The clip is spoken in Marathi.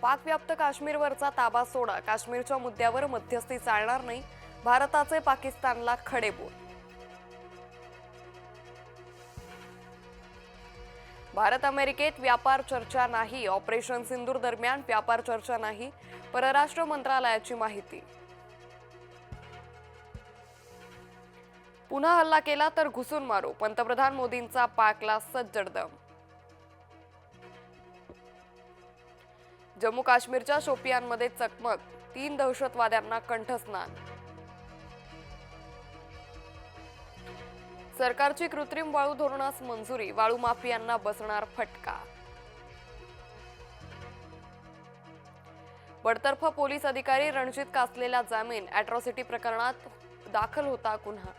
पाकव्याप्त काश्मीरवरचा ताबा सोडा, काश्मीरच्या मुद्द्यावर मध्यस्थी चालणार नाही, भारताचे पाकिस्तानला खडे बोल. भारत अमेरिकेत व्यापार चर्चा नाही, ऑपरेशन सिंदूर दरम्यान व्यापार चर्चा नाही, परराष्ट्र मंत्रालयाची माहिती. पुन्हा हल्ला केला तर घुसून मारू, पंतप्रधान मोदींचा पाकला सज्जड दम. जम्मू काश्मीरच्या शोपियानमध्ये चकमक, 3 दहशतवाद्यांना कंठस्नान. सरकारची कृत्रिम वाळू धोरणास मंजुरी, वाळू माफियांना बसणार फटका. बडतर्फ पोलीस अधिकारी रणजित कासलेला जामीन, अॅट्रॉसिटी प्रकरणात दाखल होता गुन्हा.